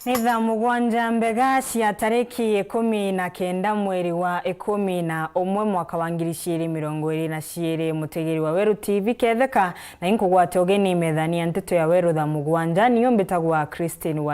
Ni Thaa Mugwanja mbega cia tariki 19 mweri wa 11 mwaka wa 2022 mutegeri wa Weru TV ketheka na inkugwate ogeni methania Nteto ya Weru Thaa Mugwanja niyo mbitagwa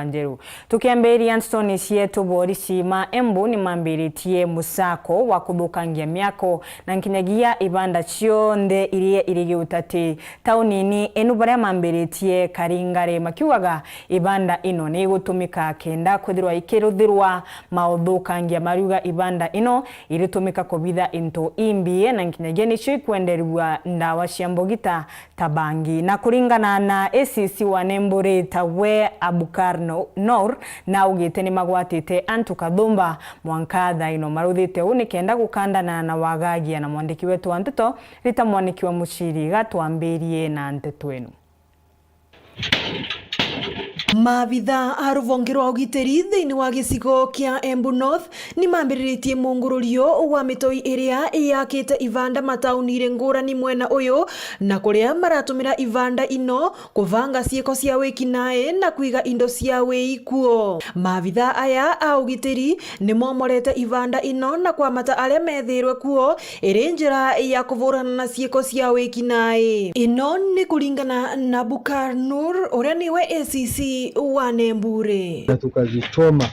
NJERU tukiamberia Stone cietu bori cima embu ni mambiritie musako wa kuthukangia miako na nkinyagia ibanda cionde irie irigiutati taunini enu baria mambiritie karingare makiugaga ibanda ino ni gutumika kenda kwithirwa ikiruthirwa mauthukangia mariuga ibanda ino iritumika kubitha into imbie na nkinyagia nicio ikwenderwa ndawa cia mbogita tabangi na kuringana na ACC wa Nembure tawe Abukar Noor na ugite ni magwatite antu kathumba mwankatha ino maruthite uni kenda gukandana na wagagia na mwandiki wetu wa Nteto rita mwaniki wa muciri gatwambirie na Nteto eno. Mabitha aruvongi rwa ugiteri thiini wa gicigo kia Embu North ni mambiritie mungururio wa mitoi iria yakite ivanda mataunire ngurani mwena uyu na kuria maratumira ivanda ino kuvanga ciiko cia wikinae na kuiga indo cia wiikuo. Mabitha aya a ugiteri ni momorete ivanda ino na kwamata aria methirwe kuo iri njira ya kuvurana na ciiko cia wikinae. Ino ni kuringana na Abukar Noor uria niwe ACC wa Nembure. Na tukazichoma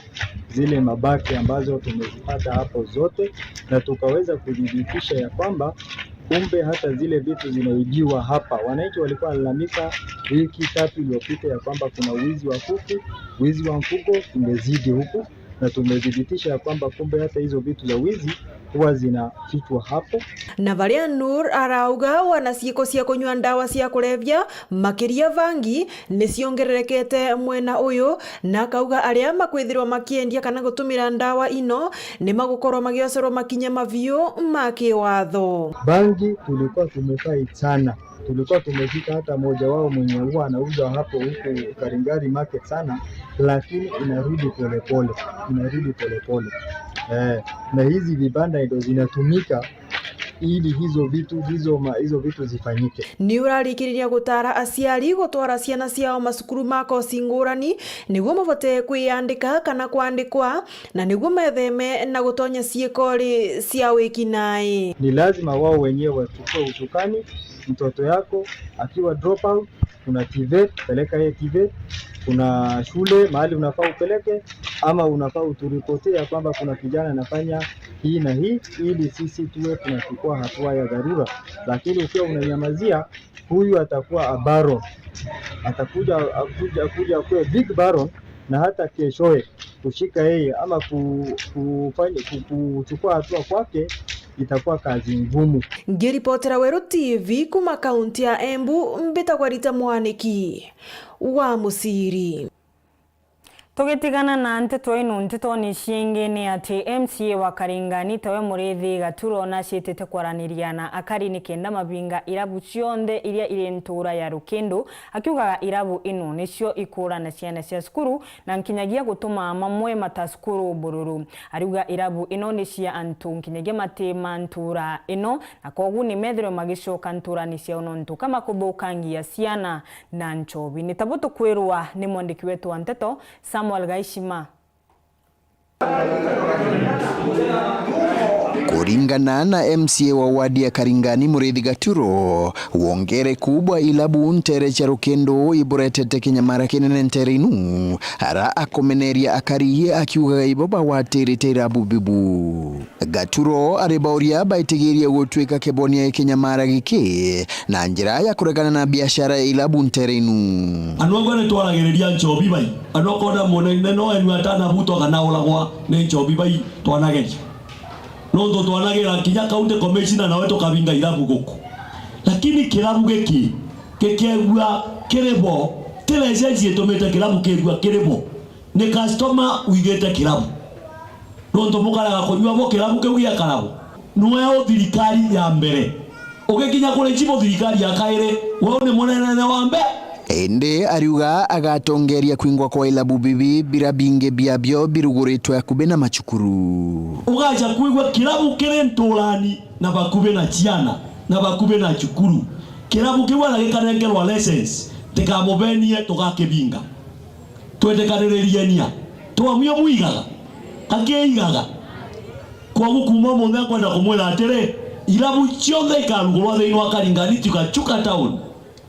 zile mabaki ambazo tumezipata hapo zote na tukaweza kudhibitisha ya kwamba kumbe hata zile vitu zinaibiwa hapa. Wananchi walikuwa walalamika wiki 3 iliyopita ya kwamba kuna wizi wa kuku, wizi wa mfugo umezidi huku, na tumedhibitisha ya kwamba kumbe hata hizo vitu za wizi huwa zinafichwa hapo. Na varia Noor arauga wana ciiko cia kunywa ndawa cia kulevya makiria vangi ni ciongererekete mwena uyu na kauga aria makwithirwa makiendia kana gutumira ndawa ino ni magukorwo magiocerwo makinya maviu makiwatho. Bangi tulikuwa tumefai sana. Tulikuwa tumefika hata moja wao mwenye huwa anauza hapo huko Karingari market sana, lakini inarudi polepole. Na hizi vibanda ndio zinatumika ili hizo vitu zifanyike. Ni urarikiriria gutara aciari gutwara ciana ciao macukuru mako cingurani niguo mavote kwiyandika kana kwandikwa na niguo metheme na gutonya ciikori cia wikinae. Ni lazima wao wenyewe wachukue usukani. Mtoto yako akiwa drop out, kuna TVET, peleka yeye TVET. Kuna shule mahali unafaa upeleke, ama unafaa uturipotea kwamba kuna kijana anafanya hii na hii, ili sisi tuwe tunachukua hatua ya dharura. Lakini ukiwa unanyamazia, huyu atakuwa abaro, atakuja kwa big baron, na hata keshoe kushika yeye ama kuchukua hatua kwake itakuwa kazi ngumu. Ngiripotera Weru TV kuma kaunti ya Embu mbitagwa Rita mwaniki wa muciri. Tugitigana na Nteto ino Nteto ni cienge ni ati MCA wa Karingani tawe Murithi Gaturo na cietete kwaraniria na akari ni kenda mabinga irabu cionde iria iri ntura ya Rukindu akiugaga irabu ino nicio ikura na ciana cia skuru na nkinyagia gutuma mamwe mataskuru bururu. Ariuga irabu ino ni cia antu nkinyagia matema ntura ino na kogu ni methero magicoka ntura ni cia onontu kama kuthukangia ciana na nchobi. Ni tabuto kwirwa ni mwandiki wetu wa Nteto Gaishima. Kuringana na MCA wa wadi ya Karingani Murithi Gaturo, wongere kubwa ilabu ntere cha Rukindu iburetete kinyamara kinene nterinu hara akomeneria akariye akiuga iboba waterete irabu bibu. Gaturo aribauria baitigiria gutwika kebonia kinyamara giki na njira ya kuregana na biashara ilabu nterinu. Anogore twaragiriria nchobi bai anokoda monene no enu atana buto kana ulagwa ne nchobi bai twanageria nondo twanagira kinya county commissioner na wetu kabinga irabu guku, lakini kirabu giki kekegwa kirebo telezenzi etometa kirabu kegwa kirebo ne customer wigete kirabu nondo mukara gakonywa bo kirabu kegwa karabu noyo thirikari ya mbere ugekinya kule chibo thirikari ya kaire wone monene wa mbe. Ende ariuga agatongeria kwingwa kwa ilabu bibi birabinge biabyo biruguritwa yakube na machukuru. Ugaja kwigwa kirabu kire ntorani na bakube na chiana na bakube na chukuru. Kirabu kiwa na gikarengerwa license tikamubenie tugakibinga. Twende kaniririenia twamio muigaga akeigaga kwa gukuma munga kwenda kumwira atire irabu ciothe ikarugurwa thiini wa Karingani tugachuka town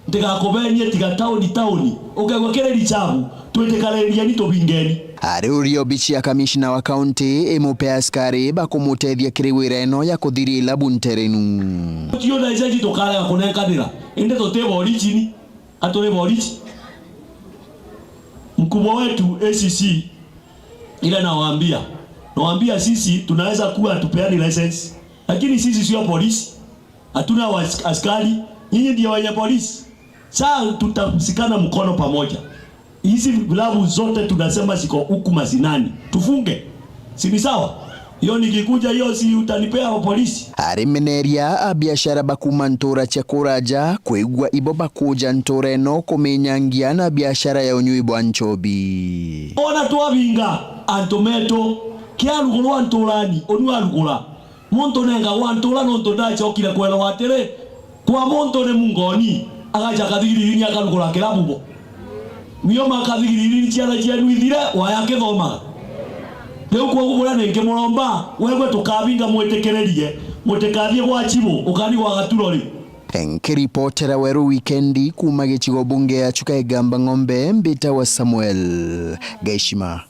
ndigakubenie tiga town ukegwa kireri chabu twitikareria ni tubingeni. Ariurio bichi ya kamishna wa kaunti imupe askari bakumutethia kiriwira eno ya kuthiria ilabu Nterenu. Tiona izaji tukara kunenkanira inde toteba origin atore origin. Mkubwa wetu ACC ila nawaambia sisi tunaweza kuwa tupeani license, lakini sisi sio polisi, hatuna askari, nyinyi ndio wenye polisi. Sasa tutasikana mkono pamoja. Hizi vilabu zote tunasema siko huku masinani, tufunge, si ni sawa? Hiyo nikikuja hiyo si utanipea wa polisi. Arimeneria biashara bakuma ntura chakuraja kwigwa ibo bakuja ntoreno kumenyangia na biashara ya unyui bwa nchobi. Ona twabinga antometo kiarugurwa nturani onu arugura muntu nenga wa ntura no ntoda chokira kwela watere kwa muntu ne mungoni agaja kathigiri nya karugura kirabubo niyo makathigiri ni ciara cianu ithire wayake thoma leo kwa gugura nenge muromba wewe tukabinga mwetekererie mutekathie gwa chibo ukani gwa gaturori. Nkiripotera Weru wikendi kuma gicigo bunge ya Chukaigamba Ng'ombe mbita wa Samuel Gaishima.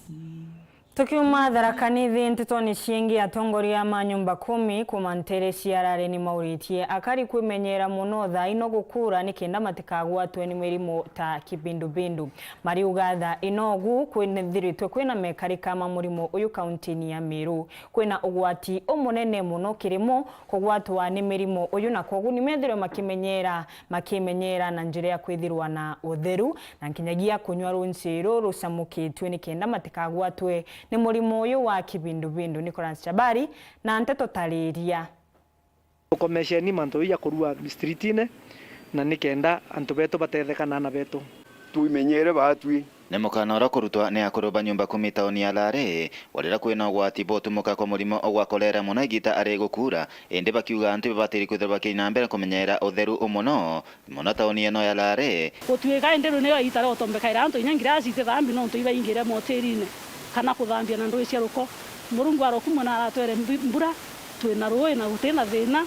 Tukiuma dharakanithi Nteto ni ciengi atongoria ma nyumba 10 kuma Ntere ciarare ni mauritie akari kwimenyera muno tha ino gukura nikenda matikagwatwe ni mirimo ta kibindubindu mariugatha inogu kwinethiritwe kwina mekari kama murimo uyu kaunti ya Meru kwina ugwati umunene muno kirimo kugwatwa ni mirimo uyu na kogu ni methiro makimenyera na njira ya kwithirwa na utheru na nkinyagia kunywa runsiro rusamukitwe nikenda matikagwatwe ni murimo uyu wa kibindubindu. Nicholas Chabari na Nteto tariria komesheni manto ya kurua streetine na nikenda antu beto batethekana na beto tuimenyere batwi Nemukana kurutwa ni akuruba nyumba 10 taoni ya Lare walira kwina gwati botumuka kwa murimo ogwa kolera munagita are gukura ende bakiuga antu batiri kwithirwa kina mbere kumenyera utheru umuno muno taoni eno ya Lare gutwika nderu niyo itara otombekaira antu inyangira cite thambi no ntu ibaingira moterine kana kuthambia na ndui cia ruko murungu arokumwe na aratwere mbura twina ruwe na gutena thina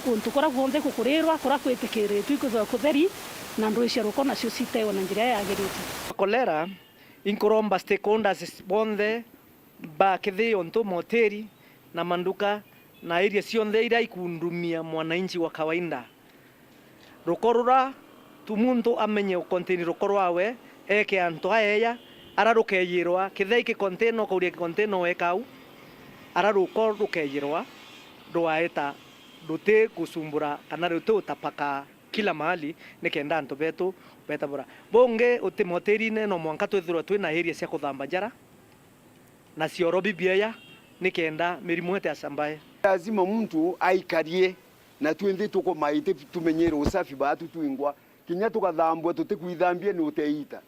kuntukora guonthe kukurirwa kora kwitikiritwe kuthwa kutheri na ndui cia ruko nacio citewa na njira yagirite. Kolera inkoromba stakeholders bonthe bakithi onto moteri na manduka na area cionthe ira ikundumia mwananchi wa kawaida rukorura tumuntu amenye ukonteni rukorwawe eke anto ayeya ararukeyirwa kithai ki container kuria container wekau araruko rukeyirwa rwaeta rute kusumbura kana rute utapaka kila mahali nikenda anto betu betabura bonge utimoterine no mwanka twithirwa twina area cia kuthamba njara na cioro bibia nikenda mirimo ete asambaye lazima mtu aikarie na twende tuko maite tumenyere usafi batu tuingwa kinya tukathambwa tutikuithambia ni uteita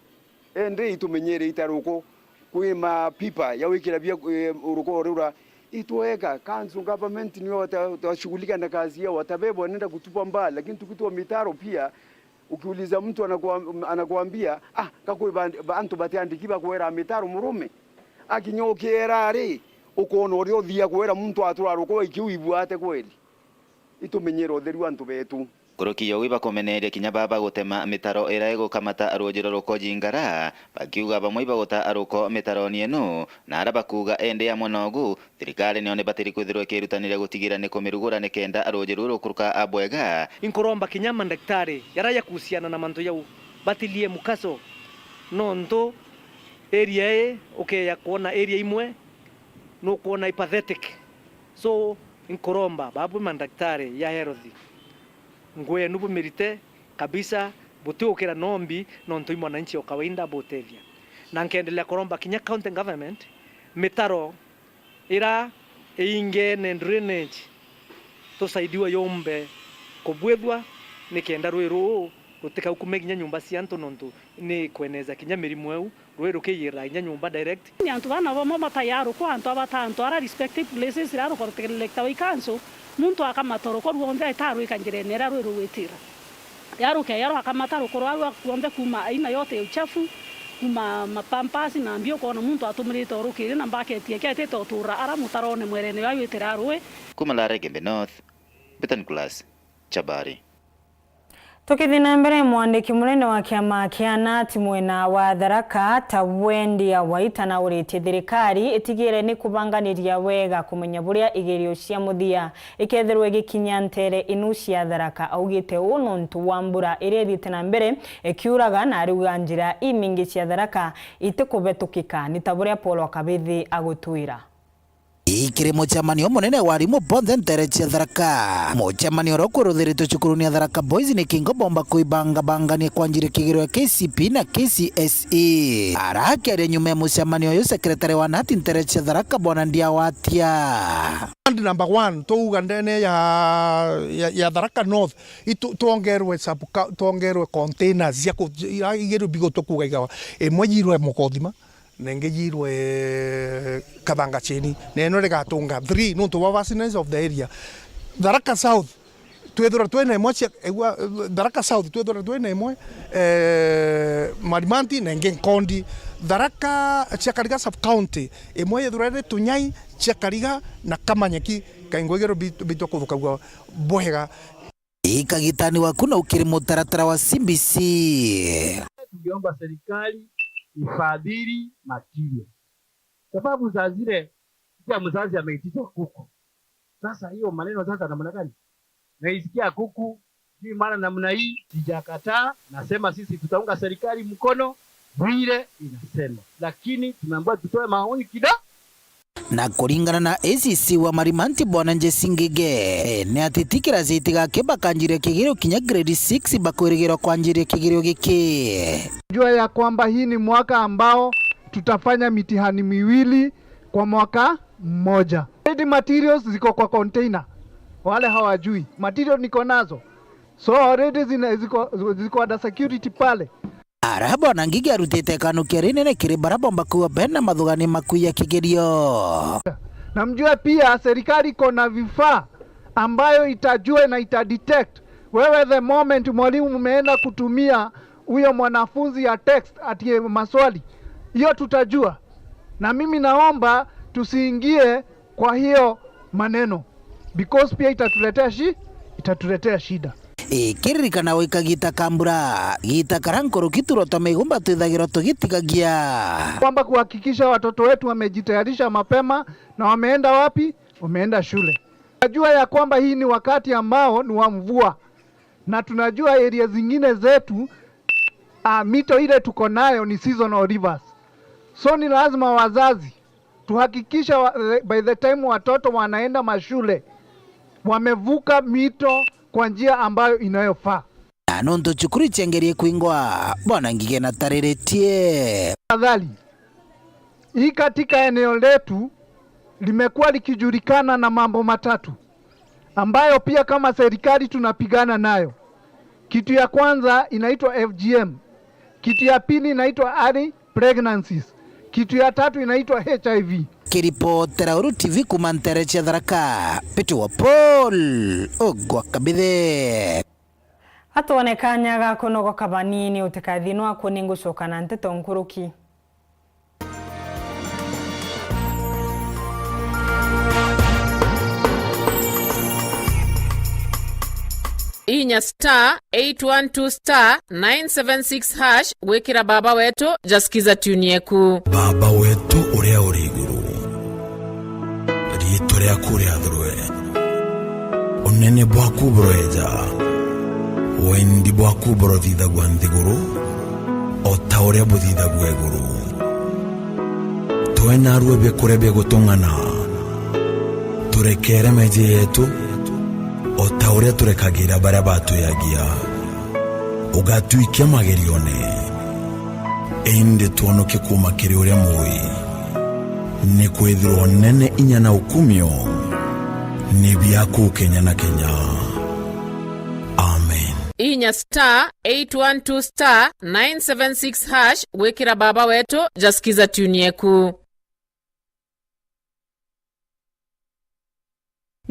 ende itumenyere itaruko kwima pipa ya wikira bia uruko rura itweka kanzu government ni watashughulika na kazi yao watabebwa nenda kutupa mbali lakini tukitoa mitaro pia ukiuliza mtu anakuambia kako bantu batiandikiba kwera mitaro murume akinyokera ari ukono uri othia kwera mtu aturaruko ikiuibu ate kweli itumenyero theru antu betu kurukiyo wiba kumeneria kinya baba gutema mitaro iraego kamata arojiro ruko jingara bakiuga bamwe bagota aruko mitaro ni eno na araba kuga ende ya monogu thirikari ni one batiri kwithirwa kirutanire gutigira ni kumirugura ni kenda arojiro rukuruka abwega inkoromba kinya mandaktari yaraya kuhusiana na manto yau batilie mukaso nonto area ya kuona area imwe no kuona ipathetic so inkoromba babu mandaktari ya health ngoya nubu merite kabisa butukira nombi nonto mwananchi wa kawaida botevia na nkendelea koromba kinya county government mitaro ira inge na drainage tusaidiwa yombe kubwethwa nikenda rweru rutika ukumeginya nyumba cia antu nonto ni kweneza kinya mirimo eu rweru kiyira inya nyumba direct ni antu bana bomo matayaro kwa antu abatanto ara respective places raro kortekelekta we kanso muntu akamatoro ko ruonde itaru ikanjirene raro ruwetira yaro ke yaro akamataro ko raro kuonde kuma aina yote ya uchafu kuma mapampasi na mbio kona muntu atumirite orukiri na mbaketi yake Nteto tura ara mutarone mwerene wa URETERI arwe kuma la Gembe North Betan Class Chabari. Tukithina mbere mwandiki munene wa kiama kia NAT mwena wa Tharaka Thaa waitana uritie thirikari itigire ni kubanganiria wega kumenya buria igerio cia muthia iketherwe gikinya ntere inu cia Tharaka augite uno ntu wa mbura iria thitena mbere ikiuraga na ariuga njira imingi cia Tharaka itikubetukika ni taburia Paul Kabithi agutwira. Ikiri muchamanio munene warimu bonthe ntere cia Tharaka. Muchamanio rokuruthiritwo cukuruni ya Tharaka Boys ni kingo bomba kuibanga-bangania kwanjire kigiro KCP na KCSE. Arakiaria nyuma ya muchamanio uyu sekretari wa NAT ntere cia Tharaka Bwana Ndiawatia. Number 1 tuuga ndene ya Tharaka North tuongerwe containers ya igeru bigoto kuga igawa emwe yirwe mukothima nenge yirwe Kathanga cheni neno regatunga 3 nuntu wa vastness of the area. Tharaka South twethora twene emwe Tharaka South twethora twene emwe Marimanti nenge Nkondi. Tharaka Chiakariga sub county emwe yethorere Tunyai Chiakariga na Kamanyeki kaingwegero bito kuthuka bwega. Ikagitani wakuna ukiri mutaratara wa CBC. Tungeomba serikali ifadhili material. Sababu za zile kia mzazi ameitishwa kuku. Sasa hiyo maneno sasa namna gani? Naisikia kuku, hii maana namna hii sijakataa, nasema sisi tutaunga serikali mkono vile inasema. Lakini tumeambiwa tutoe maoni kidogo. Na kuringana na ACC wa Marimanti Bwana Njesingige ni atitikira zitiga kebakanjire kigiro kinya grade 6 bakwirigiro kwanjire kigiro giki. Jua ya kwamba hii ni mwaka ambao tutafanya mitihani miwili kwa mwaka mmoja. Ready materials ziko kwa container. Wale hawajui. Material niko nazo. So already ziko under security pale. Arabo na ngigi arutete kanu kirinene kiri barabomba kuwa bena madhugani makuya kigerio. Na mjue pia serikali iko na vifaa ambayo itajua na itadetect wewe the moment mwalimu umeenda kutumia huyo mwanafunzi ya text atie maswali. Hiyo tutajua. Na mimi naomba tusiingie kwa hiyo maneno because pia itatuletea shida. Kiririkana wika gita kambura gita karankoro kituro tamegumba twithagiro tugitigagia kwamba kuhakikisha watoto wetu wamejitayarisha mapema na wameenda wapi? Wameenda shule. Tunajua ya kwamba hii ni wakati ambao ni wa mvua na tunajua area zingine zetu mito ile tuko nayo ni seasonal rivers. So ni lazima wazazi tuhakikisha by the time watoto wanaenda mashule wamevuka mito kwa njia ambayo inayofaa. Anondo chukuri chengerie kuingwa Bwana Ngige na tareretie. Tafadhali, hii katika eneo letu limekuwa likijulikana na mambo matatu ambayo pia kama serikali tunapigana nayo. Kitu ya kwanza inaitwa FGM. Kitu ya pili inaitwa early pregnancies. Kitu ya tatu inaitwa HIV. Kiripotera Weru TV kumantere cia Tharaka Petu wa Paul ogwa kabithe Hatuonekanyaga kunogoka banini utekathinwa ako ningucoka na Nteto nkuruki. Inya *812*976# wekira baba wetu jasikiza tunieku. Baba wetu uria uri iguru rito ria kuria thurwe unene bwaku broeja wendi bwaku brothitha gwa nthiguru ota uria buthitha gwa iguru twena ruebe kurebe gutungana turekere meje yetu ota uria turekagira baria batuyagia ugatuikia magerione ende tuonoke kuma kiri uria mui ni kwithirwo nene inya na ukumio ni biaku Kenya na Kenya. Amen. Inya *812*976# wekira baba wetu jasikiza tunieku.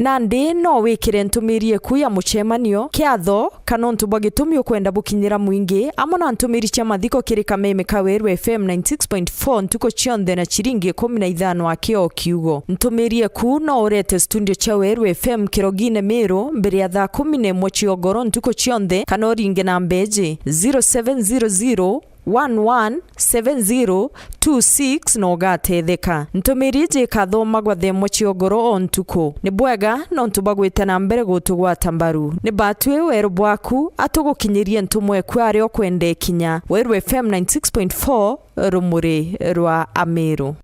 Nandi no wikire ntumirie ku ya muchemanio kiatho kana ntu bagitumio kwenda bukinyira mwingi amona ntumiri cha mathiko kiri kameme ka Weru FM 96.4 ntuko chionde na chiringi 15 akio kiugo ntumirie ku no urete studio cha Weru FM kirogine Meru mbere ya thaa 11 chiogoro ntuko chionde kana oringe na mbeji 0700 117026 no gatetheka ntumirije kathoma gwa themo chiogoro ontuko ni bwega no ntubagwite na mbere gutugwata mbaru ni batwe Weru bwaku atugukinyirie ntumwe kwari okwende kinya Weru FM 96.4 rumuri rwa Ameru.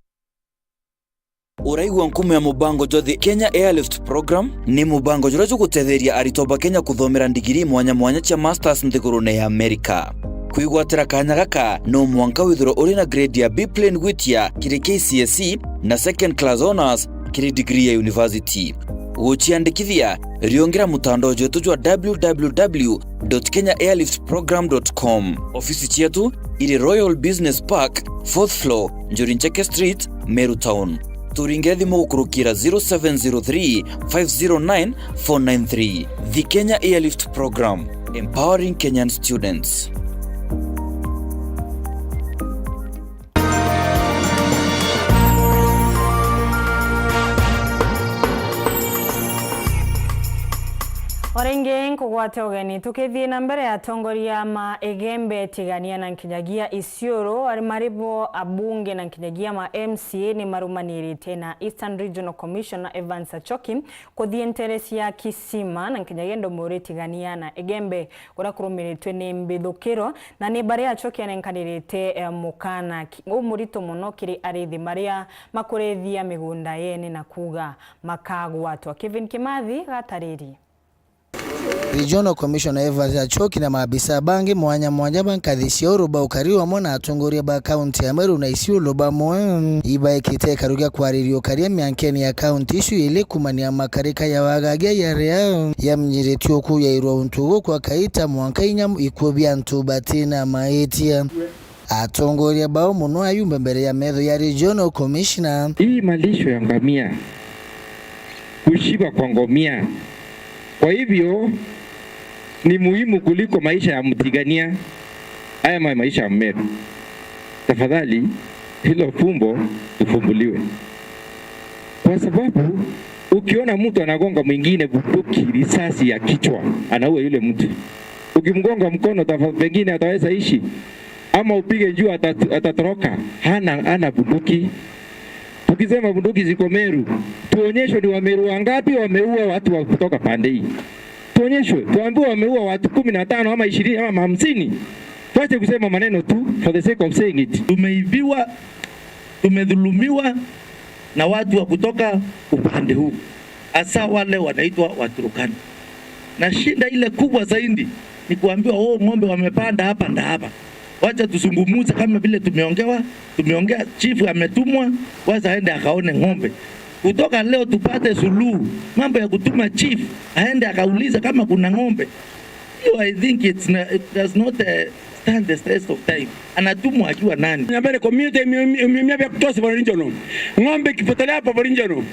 Uraigwa nkumu ya mubango jothi Kenya Airlift Program ni mubango jura gutetheria aritoba Kenya kuthomera ndigiri mwanya cha masters nthigurune ya Amerika. Kuigwatira kanya gaka no mwanka withiro uri na grade ya B plane gwitia kiri KCSE na second class honors kiri degree ya university. Uchiandikithia riongera mutandao jetu jwa www.kenyaairliftprogram.com. Ofisi chetu iri Royal Business Park 4th floor Njorincheke Street, Meru Town. Turinge thimu gukurukira 0703 509 493. The Kenya Airlift Program, empowering Kenyan students. Orenge nkugwate ogeni tukithie na mbere ya tongoria ma egembe tigania na nkinyagia Isiolo arimaribo abunge na nkinyagia ma MCA ni marumanirite na Eastern Regional Commissioner Evans Achoki kuthie interesi ya kisima na nkinyagia ndomore tigania na egembe kura kurumiritwe ni mbithukiro na ni bare Achoki anenkanirite mukana umurito muno kiri arithi maria makurethia migunda yene na kuga makagwatwa. Kevin Kimathi gatariri. Regional Commissioner Evans Achoki na maabisa bangi mwanya bankadhishia uruba ukariwa mwana atungoria ba county ya Meru na Isiolo ba mwa iba ikiteka rugia kwa ririo karia miankeni ya county ishu ile kumania makarika ya wagagia ya rea ya mnyiretio ku ya irwa untugo kwa kaita mwanka inyamu ikubia ntubatina maetia atungoria bao muno ayumbe mbele ya medho ya Regional Commissioner. Hii malisho ya ngamia kushiba kwa ngomia, kwa hivyo ni muhimu kuliko maisha ya mtigania haya maisha ya Meru. Tafadhali hilo fumbo tufumbuliwe, kwa sababu ukiona mtu anagonga mwingine bunduki risasi ya kichwa anaua yule mtu, ukimgonga mkono pengine ataweza ishi, ama upige juu atatoroka, hana bunduki. Tukisema bunduki ziko Meru, tuonyeshwe ni Wameru wangapi wameua watu wa kutoka pande hii. Tuonyeshwe, tuambiwe wameua watu 15 ama 20 ama 50. Tuache kusema maneno tu for the sake of saying it. Tumeibiwa, tumedhulumiwa na watu wa kutoka upande huu, hasa wale wanaitwa Waturkana. Na shinda ile kubwa zaidi ni kuambiwa ng'ombe wamepanda hapa na hapa. Wacha tusungumuze kama vile tumeongea, chief ametumwa, wacha aende akaone ng'ombe. Kutoka leo tupate suluhu. Mambo ya kutuma chief aende akauliza kama kuna ng'ombe, hiyo I think it does not stand the test of time. Anatumwa akiwa nani? Nyambere community imemia kutosa borinjono. Ng'ombe kipotelea hapa borinjono,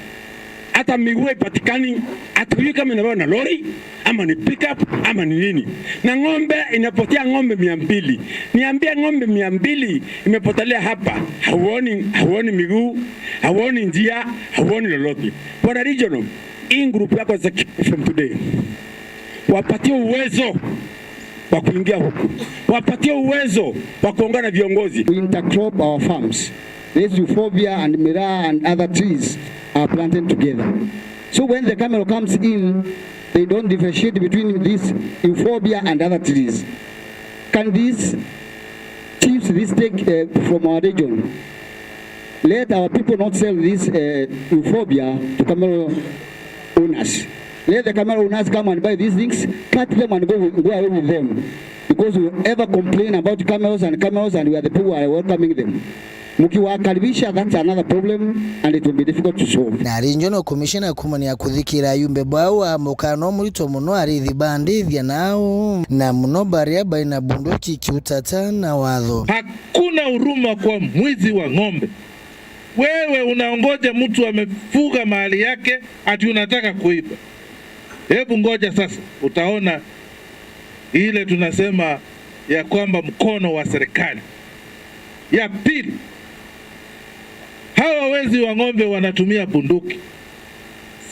hata miguu ipatikani, atujui kama inaona lori ama ni pickup ama ni nini. Na ng'ombe inapotea ng'ombe 200. Niambia ng'ombe 200 imepotelea hapa. Hauoni miguu, hauoni njia, hauoni lolote. Bwana regional, in group yako za from today, wapatie uwezo wa kuingia huku, wapatie uwezo wa kuongea na viongozi. We intercrop our farms. This euphorbia and miraa and other trees are planted together. So when the camel comes in, they don't differentiate between this euphorbia and other trees. Can these chiefs take from our region? Let our people not sell this euphorbia to camel owners. Let the camel owners come and buy these things, cut them and go away with them. Because we ever complain about camels and we are the people who are welcoming them. Mukiwakaribisha, that's another problem and it will be difficult to solve. Na Regional Commissioner kumani ya kuthikira yumbe bawa mukano murito muno arithi bandithia nao na muno baria baina bunduki kiutata na watho. Hakuna huruma kwa mwizi wa ng'ombe. Wewe unaongoja mtu amefuga mahali yake ati unataka kuiba. Hebu ngoja sasa, utaona ile tunasema ya kwamba mkono wa serikali. Ya pili, hawa wezi wa ng'ombe wanatumia bunduki,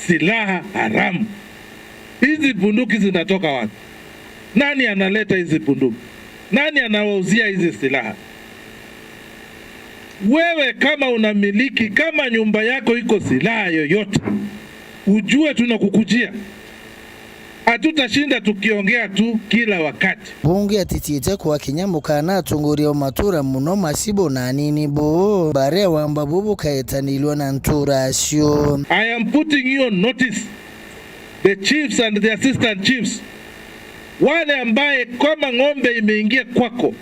silaha haramu. Hizi bunduki zinatoka wapi? Nani analeta hizi bunduki? Nani anawauzia hizi silaha? Wewe kama unamiliki, kama nyumba yako iko silaha yoyote, ujue tunakukujia. Hatutashinda tukiongea tu kila wakati. Bunge atitiite kwa kinyamukana atunguria matura muno masibo na nini bo bare wamba bubu kaetanilwa na ntura asio. I am putting you on notice, the chiefs and the assistant chiefs, wale ambaye kama ng'ombe imeingia kwako,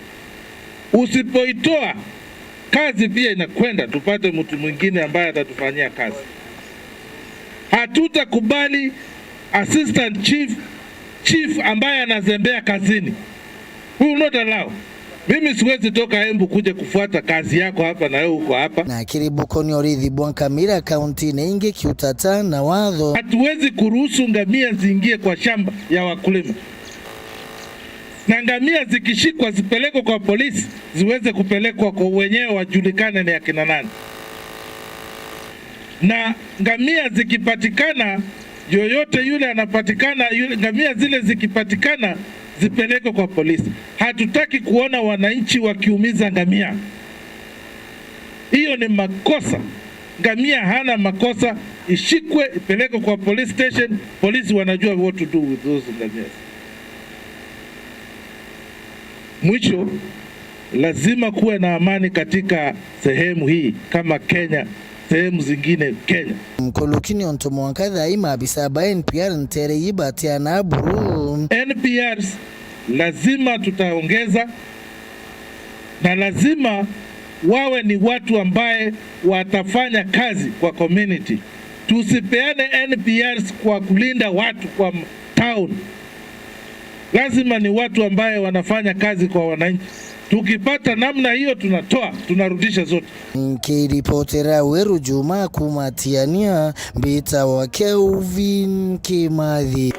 usipoitoa kazi pia inakwenda, tupate mtu mwingine ambaye atatufanyia kazi. Hatutakubali assistant chief ambaye anazembea kazini. We will not allow. Mimi siwezi toka Embu kuja kufuata kazi yako hapa na wewe uko hapa. Na kiribukoni orithi Bwankamira kaunti na inge kiutata na wadho. Hatuwezi kuruhusu ngamia ziingie kwa shamba ya wakulima. Na ngamia zikishikwa zipelekwe kwa polisi, ziweze kupelekwa kwa wenyewe wajulikane ni akina nani. Na ngamia zikipatikana, yoyote yule anapatikana, ngamia zile zikipatikana zipelekwe kwa polisi. Hatutaki kuona wananchi wakiumiza ngamia. Hiyo ni makosa. Ngamia hana makosa, ishikwe, ipelekwe kwa police station, polisi wanajua what to do with those ngamia. Mwisho, lazima kuwe na amani katika sehemu hii kama Kenya, sehemu zingine Kenya. Mkolokini ontomo wankadha ima abisaba NPR ntere yibati anaburu. NPRs lazima tutaongeza, na lazima wawe ni watu ambaye watafanya kazi kwa community. Tusipeane NPRs kwa kulinda watu kwa town. Lazima ni watu ambaye wanafanya kazi kwa wananchi. Tukipata namna hiyo tunatoa, tunarudisha zote. Nkiripotera Weru Juma kumatiania mbita wa Kelvin Kimathi.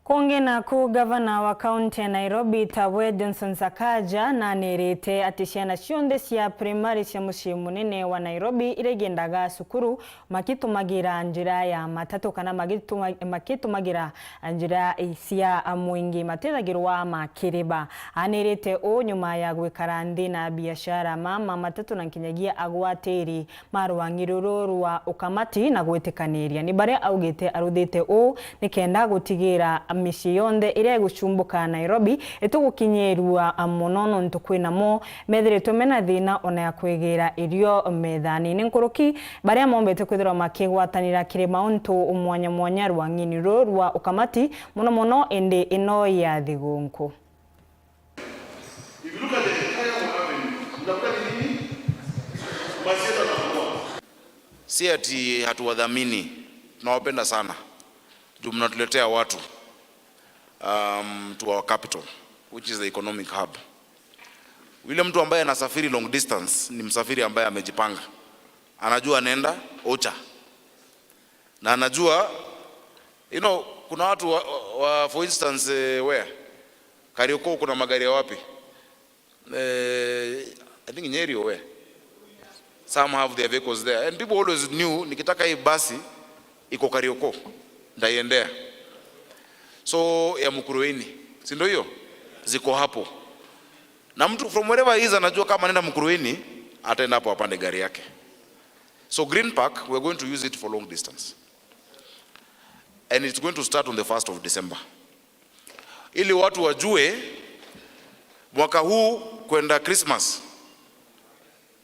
Kongena ku gavana wa kaunti ya Nairobi Thaa Johnson Sakaja na nerete atishana cionde cia primary cia mucii munene wa Nairobi iregendaga cukuru makitumagira njira ya matatu kana makitumagira njira cia muingi matethagirwa makiriba. Anerete o nyuma ya gwikara nthi na biashara mama matatu na kinyagia agwatiri marwangiruru rwa ukamati na gwitikaniria ni bare augite aruthite o nikenda gutigira misi yonde ire gucumbuka Nairobi etugukinyerua munono ntukwinamo methiretwe mena thina ona ya kwegera irio methani ninkuruki baria mombete kwithira makigwatanira kirima untu mwanya mwanya rwanginiro rwa ukamati muno ende ino ya thigunku. Si ati hatuwadhamini, tunawapenda sana. Juu mnatuletea watu to our capital, which is the economic hub. Wile mtu ambaye anasafiri long distance ni msafiri ambaye amejipanga. Anajua anaenda Ocha. Na anajua, kuna watu for instance, where? Kariokoo kuna magari ya wapi? I think NJERU where? Some have their vehicles there. And people always knew, nikitaka hii basi, iko Kariokoo, ndaiendea. So ya Mukurweini, si ndio hiyo? Ziko hapo. Na mtu from wherever he is anajua kama anaenda Mukurweini, ataenda hapo apande gari yake. So Green Park, we're going to use it for long distance. And it's going to start on the 1st of December. Ili watu wajue, mwaka huu kwenda Christmas,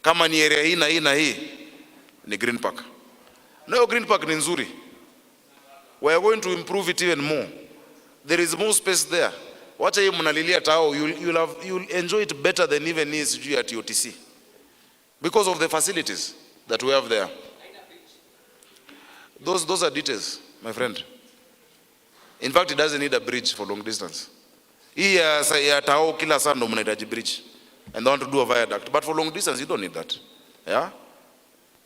kama ni area hii na hii na hii, ni Green Park. Na Green Park ni nzuri. We are going to improve it even more. There is more space there. Wacha hii mnalilia Thaa, you'll enjoy it better than even is juu at OTC. Because of the facilities that we have there. Those are details, my friend. In fact, it doesn't need a bridge for long distance. Hii ya Thaa kila saa ndo mnahitaji bridge. And they want to do a viaduct. But for long distance, you don't need that. Yeah?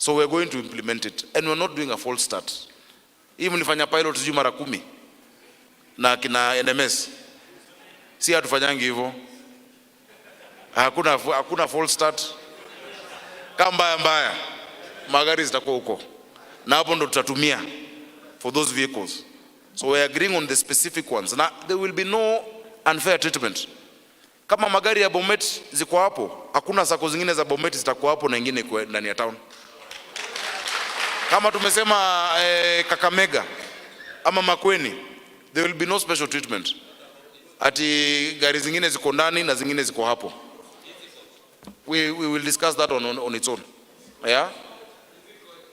So we're going to implement it, and we're not doing a false start. Even nilifanya pilot sijui mara 10 na kina NMS, si hatufanyangi hivyo. Hakuna false start. Kama mbaya magari zitakuwa huko, na hapo ndo tutatumia for those vehicles. So we are agreeing on the specific ones. Now there will be no unfair treatment. Kama magari ya Bomet ziko hapo, hakuna sako zingine za Bomet zitakuwa hapo na nyingine kwa ndani ya town. Kama tumesema Kakamega ama Makueni, there will be no special treatment. Ati gari zingine ziko ndani na zingine ziko hapo. We will discuss that on its own. Yeah?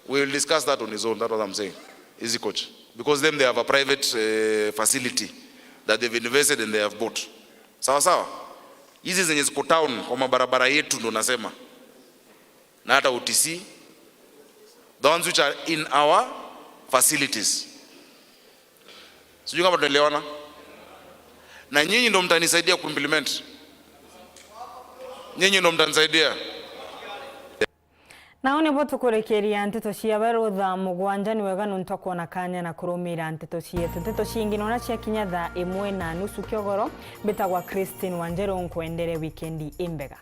We will discuss that on its own. That's what I'm saying. Easy coach. Because them, they have a private facility that they've invested and they have bought. Sawa sawa. Hizi zenye ziko town kwa mabarabara yetu ndo nasema. Na hata UTC, the ones which are in our facilities. Sijui kama tunaelewana. Na nyinyi ndo mtanisaidia kuimplement. Nyinyi ndo mtanisaidia. Naone bo tukurekeria Nteto cia Weru Thaa Mugwanja ni wega nuntu kuona kanya na kurumira Nteto cietu. Nteto cingi nona cia kinya Thaa 1:30 kiogoro. Mbitagwa Christine Wanjeru, nkuendere wikendi imbega.